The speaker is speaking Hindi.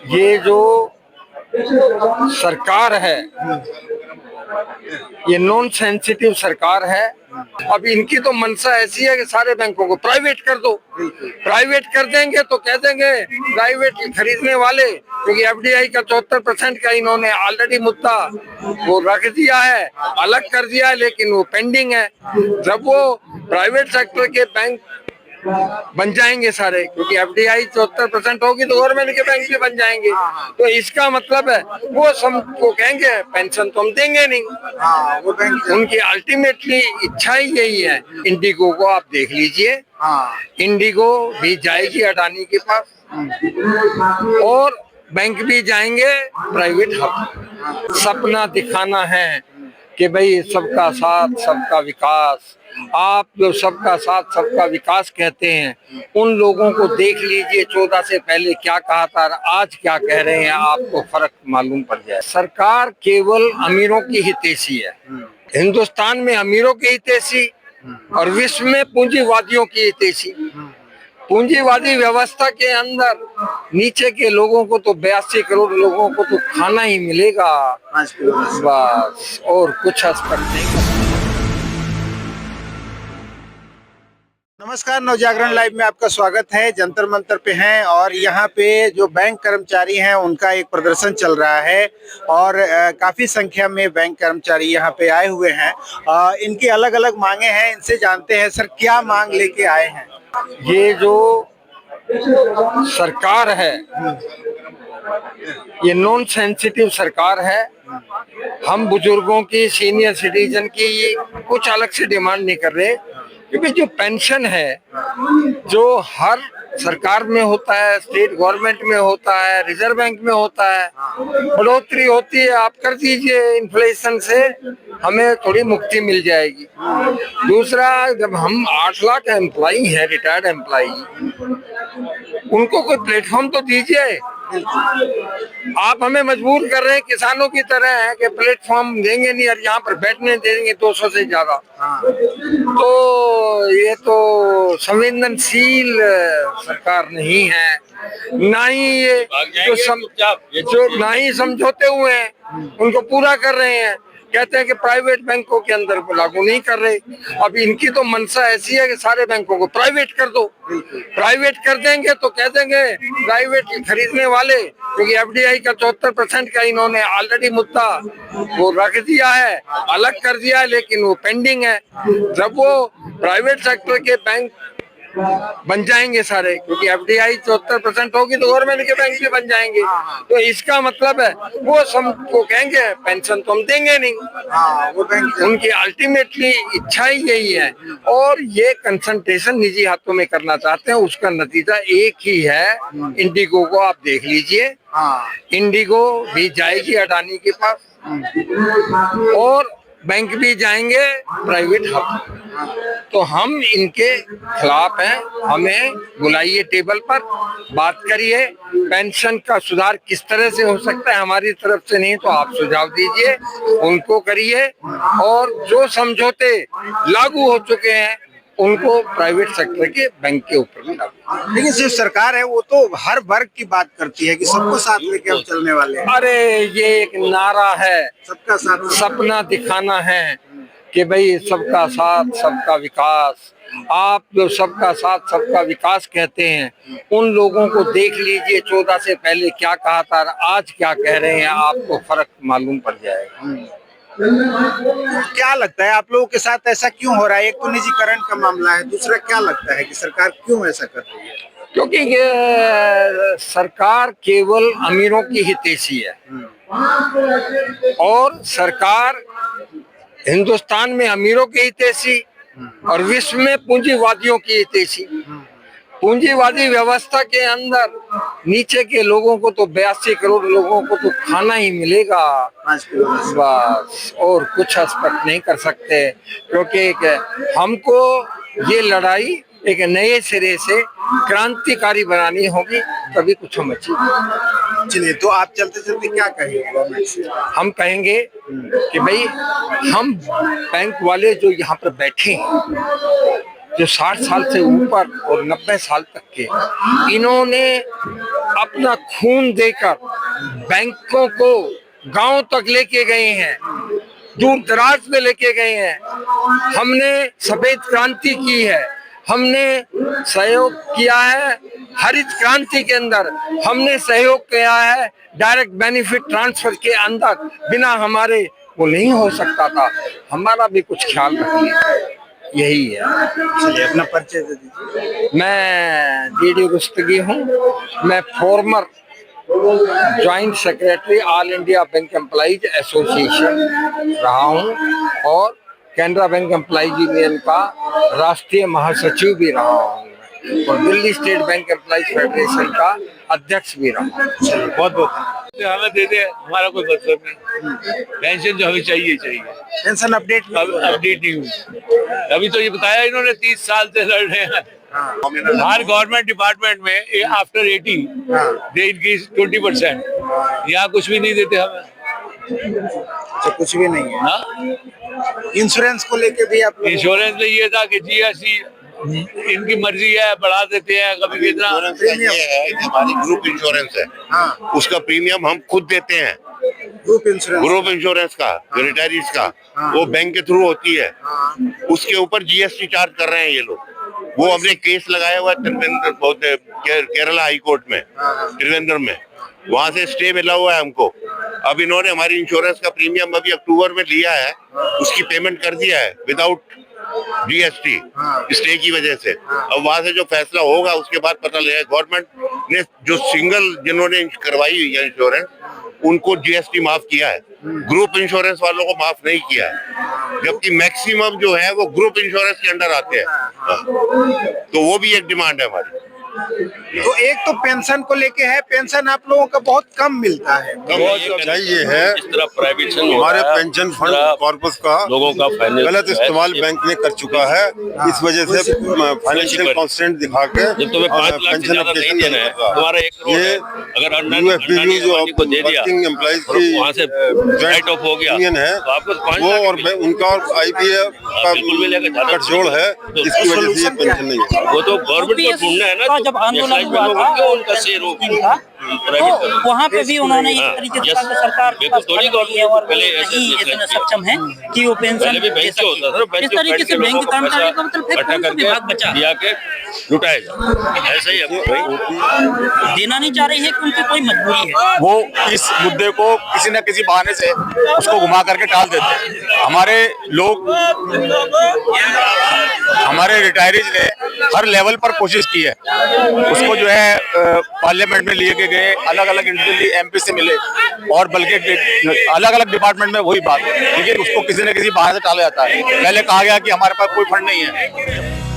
ये जो सरकार है, ये नॉन सेंसिटिव सरकार है। अब इनकी तो मंशा ऐसी है कि सारे बैंकों को प्राइवेट कर दो। प्राइवेट कर देंगे तो कह देंगे प्राइवेट खरीदने वाले, क्योंकि एफडीआई का 74% का इन्होंने ऑलरेडी मुद्दा वो रख दिया है, अलग कर दिया है, लेकिन वो पेंडिंग है। जब वो प्राइवेट सेक्टर के बैंक बन जाएंगे सारे, क्योंकि एफडीआई 74% होगी तो गवर्नमेंट के बैंक भी बन जाएंगे। तो इसका मतलब है वो सबको कहेंगे पेंशन तो हम देंगे नहीं। वो उनकी अल्टीमेटली इच्छा ही यही है। इंडिगो को आप देख लीजिए, इंडिगो भी जाएगी अडानी के पास और बैंक भी जाएंगे प्राइवेट हब। सपना दिखाना है कि भाई सबका साथ सबका विकास। आप जो सबका साथ सबका विकास कहते हैं, उन लोगों को देख लीजिए 14 से पहले क्या कहा था, आज क्या कह रहे हैं, आपको फर्क मालूम पड़ जाए। सरकार केवल अमीरों की हितैषी है। हिंदुस्तान में अमीरों की हितैषी और विश्व में पूंजीवादियों की हितैषी। पूंजीवादी व्यवस्था के अंदर नीचे के लोगों को तो 82 करोड़ लोगों को तो खाना ही मिलेगा बस, और कुछ एक्सपेक्ट नहीं कर सकते। नमस्कार, नवजागरण लाइव में आपका स्वागत है। जंतर मंतर पे हैं और यहाँ पे जो बैंक कर्मचारी हैं उनका एक प्रदर्शन चल रहा है और काफी संख्या में बैंक कर्मचारी यहाँ पे आए हुए हैं। इनकी अलग अलग मांगे हैं, इनसे जानते हैं। सर, क्या मांग लेके आए हैं? ये जो सरकार है, ये नॉन सेंसिटिव सरकार है। हम बुजुर्गों की, सीनियर सिटीजन की कुछ अलग से डिमांड नहीं कर रहे, क्योंकि जो पेंशन है जो हर सरकार में होता है, स्टेट गवर्नमेंट में होता है, रिजर्व बैंक में होता है, बढ़ोतरी होती है। आप कर दीजिए इन्फ्लेशन से, हमें थोड़ी मुक्ति मिल जाएगी। दूसरा, जब हम 8 लाख एम्प्लॉई हैं, रिटायर्ड एम्प्लॉई, उनको कोई प्लेटफॉर्म तो दीजिए। आप हमें मजबूर कर रहे हैं किसानों की तरह है कि प्लेटफॉर्म देंगे नहीं और यहाँ पर बैठने देंगे 200 से ज्यादा। तो ये तो संवेदनशील सरकार नहीं है, ना ही ये जो ना ही समझौते हुए हैं उनको पूरा कर रहे हैं। कहते हैं कि प्राइवेट बैंकों के अंदर को लागू नहीं कर रहे। अब इनकी तो मंशा ऐसी है कि सारे बैंकों को प्राइवेट कर दो। प्राइवेट कर देंगे तो कह देंगे प्राइवेट खरीदने वाले, क्योंकि एफडीआई का 74% का इन्होंने ऑलरेडी मुद्दा वो रख दिया है, अलग कर दिया है, लेकिन वो पेंडिंग है। जब वो प्राइवेट सेक्टर के बैंक बन जाएंगे सारे, क्योंकि एफडीआई 74% होगी तो गवर्नमेंट के बैंक भी बन जाएंगे। तो इसका मतलब है वो सबको कहेंगे पेंशन तो हम देंगे नहीं। वो उनकी अल्टीमेटली इच्छा ही यही है और ये कंसंट्रेशन निजी हाथों में करना चाहते हैं। उसका नतीजा एक ही है। इंडिगो को आप देख लीजिए, इंडिगो भी जाएगी अडानी के पास और बैंक भी जाएंगे प्राइवेट हब। तो हम इनके खिलाफ हैं। हमें बुलाइए टेबल पर, बात करिए। पेंशन का सुधार किस तरह से हो सकता है, हमारी तरफ से नहीं तो आप सुझाव दीजिए, उनको करिए। और जो समझौते लागू हो चुके हैं उनको प्राइवेट सेक्टर के बैंक के ऊपर भी लागू। लेकिन जो सरकार है वो तो हर वर्ग की बात करती है कि सबको साथ लेके हम चलने वाले हैं। अरे ये एक नारा है, सबका साथ, सपना दिखाना है कि भाई सबका साथ सबका विकास। आप जो सबका साथ सबका विकास कहते हैं, उन लोगों को देख लीजिए 14 से पहले क्या कहा था, आज क्या कह रहे हैं, आपको फर्क मालूम पड़ जाएगा। क्या लगता है आप लोगों के साथ ऐसा क्यों हो रहा है? एक तो निजीकरण का मामला है, दूसरा क्या लगता है कि सरकार क्यों ऐसा कर रही है? क्योंकि ये सरकार केवल अमीरों की हितैषी है और सरकार हिंदुस्तान में अमीरों की हितैषी और विश्व में पूंजीवादियों की हितैषी। पूंजीवादी व्यवस्था के अंदर नीचे के लोगों को तो 82 करोड़ लोगों को तो खाना ही मिलेगा बस, और कुछ एक्सपेक्ट नहीं कर सकते। क्योंकि हमको ये लड़ाई एक नए सिरे से क्रांतिकारी बनानी होगी, तभी कुछ हम अचीव। चलिए, तो आप चलते चलते क्या कहेंगे? हम कहेंगे कि भाई हम बैंक वाले जो यहाँ पर बैठे हैं, जो 60 साल से ऊपर और 90 साल तक के, इन्होंने अपना खून देकर बैंकों को गांव तक लेके गए हैं, दूर दराज में लेके गए हैं। हमने सफेद क्रांति की है, हमने सहयोग किया है हरित क्रांति के अंदर, हमने सहयोग किया है डायरेक्ट बेनिफिट ट्रांसफर के अंदर। बिना हमारे वो नहीं हो सकता था। हमारा भी कुछ ख्याल रखिए, यही है। चलिए अपना परिचय दे दीजिए। मैं डीडी रुस्तगी हूँ। मैं farmer joint secretary all India bank employees association रहा हूँ और कैनरा बैंक एम्प्लॉइज यूनियन का राष्ट्रीय महासचिव भी रहा हूँ और Delhi state bank employees federation का अध्यक्ष भी रहा हूँ। बहुत बहुत हमें दे दे, हमारा कोई मतलब नहीं। पेंशन जो हमें चाहिए चाहिए। पेंशन अपडेट अपडेट नहीं हुई अभी। तो ये बताया इन्होंने 30 साल से लड़ रहे हैं। हर गवर्नमेंट डिपार्टमेंट में आफ्टर 80 दे इंक्रीज 20%। यहाँ कुछ भी नहीं देते हमें। अच्छा, कुछ भी नहीं है। हाँ, इंश्योरेंस को लेके भी आप इंश्योरेंस में ये था कि जीएसटी इनकी मर्जी है, बढ़ा देते हैं कभी कितना। ये है कि हमारी ग्रुप इंश्योरेंस है, हाँ उसका प्रीमियम हम खुद देते हैं। ग्रुप इंश्योरेंस का जो रिटायरीज का वो बैंक के थ्रू होती है, उसके ऊपर जीएसटी चार्ज कर रहे हैं ये लोग। वो हमने केस लगाया हुआ है केरला हाई कोर्ट में, त्रिवेंद्रम में, वहां से स्टे मिला हुआ है हमको। अब इन्होंने हमारी इंश्योरेंस का प्रीमियम अभी अक्टूबर में लिया है, उसकी पेमेंट कर दिया है विदाउट जीएसटी स्टे की वजह से। अब वहां से जो फैसला होगा उसके बाद पता लगेगा। गवर्नमेंट ने जो सिंगल जिन्होंने करवाई हुई है इंश्योरेंस, उनको जीएसटी माफ किया है, ग्रुप इंश्योरेंस वालों को माफ नहीं किया है, जबकि मैक्सिमम जो है वो ग्रुप इंश्योरेंस के अंडर आते हैं। तो वो भी एक डिमांड है हमारी। तो एक तो पेंशन को लेके है, पेंशन आप लोगों का बहुत कम मिलता है। चाहिए है इस तरह प्राइवेटाइजेशन हमारे पेंशन फंड कॉर्पस का लोगों का गलत इस्तेमाल बैंक ने कर चुका है। इस वजह से फाइनेंशियल कॉन्स्टेंट दिखा के जब तुम्हें 5 लाख से पेंशन ज्यादा नहीं अपडेशन देना है, तुम्हारा 1 करोड़ है, अगर यूएफबीयू जो को दे दिया वर्किंग एम्प्लॉइज और की वहाँ से राइट ऑफ हो गया यूनियन है, तो आपको 5 वो लाख और उनका और आईपीएफ का बिल्कुल मिलेगा, ज्यादा गठजोड़ है, जिसकी वजह से ये पेंशन नहीं है। वो तो गवर्नमेंट को ढूंढना है ना। जब आंदोलन हुआ था क्यों उनका शेयर हो इनका, तो वहाँ पे भी उन्होंने इस तरीके से कहा कि सरकार के पास फंड नहीं है और वो नहीं इतने सक्षम है कि वो पेंशन दे सके। इस तरीके से बैंक कर्मचारी को मतलब फिर कौन सा विभाग बचा दिया के लुटाया जाए, ऐसा ही है। देना नहीं चाह रही है कि उनकी कोई मजबूरी है। वो इस मुद्दे को किसी न किसी बहाने से उसको घुमा करके टाल देते हैं। हमारे लोग, हमारे रिटायरीज ने हर लेवल पर कोशिश की है, उसको जो है पार्लियामेंट में लिए गए, अलग अलग इंडिविजुअली एमपी से मिले और बल्कि अलग अलग डिपार्टमेंट में वही बात, लेकिन उसको किसी न किसी बहाने से टाला जाता है। पहले कहा गया कि हमारे पास कोई फंड नहीं है।